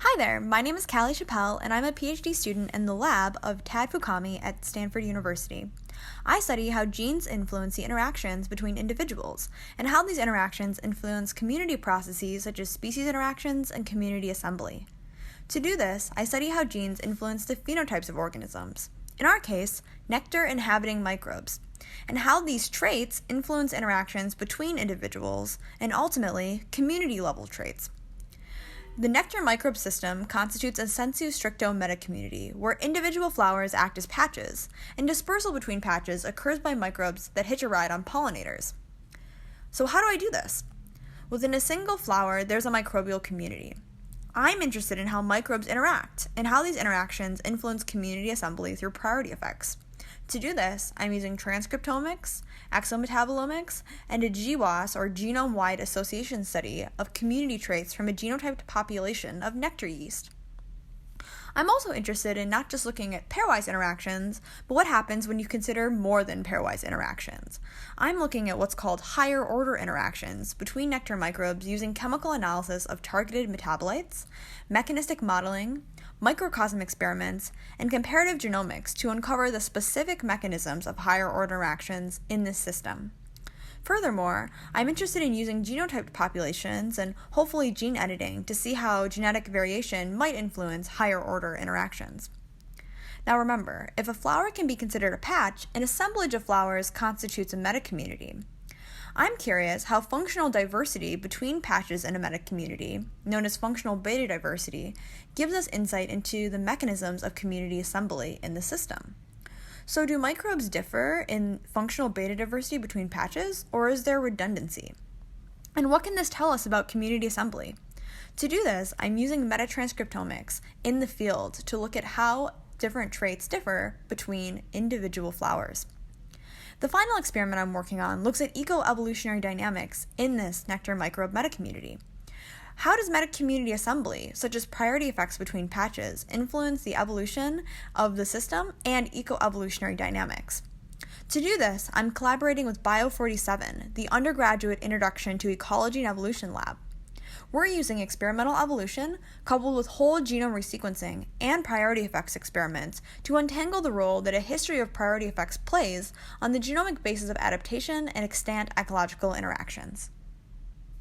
Hi there, my name is Callie Chappell, and I'm a PhD student in the lab of Tad Fukami at Stanford University. I study how genes influence the interactions between individuals, and how these interactions influence community processes such as species interactions and community assembly. To do this, I study how genes influence the phenotypes of organisms, in our case, nectar-inhabiting microbes, and how these traits influence interactions between individuals and ultimately community-level traits. The nectar microbe system constitutes a sensu stricto metacommunity, where individual flowers act as patches, and dispersal between patches occurs by microbes that hitch a ride on pollinators. So how do I do this? Within a single flower, there's a microbial community. I'm interested in how microbes interact, and how these interactions influence community assembly through priority effects. To do this, I'm using transcriptomics, exometabolomics, and a GWAS or genome-wide association study of community traits from a genotyped population of nectar yeast. I'm also interested in not just looking at pairwise interactions, but what happens when you consider more than pairwise interactions. I'm looking at what's called higher order interactions between nectar microbes using chemical analysis of targeted metabolites, mechanistic modeling, microcosm experiments, and comparative genomics to uncover the specific mechanisms of higher order interactions in this system. Furthermore, I'm interested in using genotyped populations and hopefully gene editing to see how genetic variation might influence higher order interactions. Now remember, if a flower can be considered a patch, an assemblage of flowers constitutes a metacommunity. I'm curious how functional diversity between patches in a metacommunity, known as functional beta diversity, gives us insight into the mechanisms of community assembly in the system. So do microbes differ in functional beta diversity between patches, or is there redundancy? And what can this tell us about community assembly? To do this, I'm using metatranscriptomics in the field to look at how different traits differ between individual flowers. The final experiment I'm working on looks at eco-evolutionary dynamics in this nectar microbe metacommunity. How does metacommunity assembly, such as priority effects between patches, influence the evolution of the system and eco-evolutionary dynamics? To do this, I'm collaborating with Bio47, the undergraduate Introduction to Ecology and Evolution lab. We're using experimental evolution coupled with whole genome resequencing and priority effects experiments to untangle the role that a history of priority effects plays on the genomic basis of adaptation and extant ecological interactions.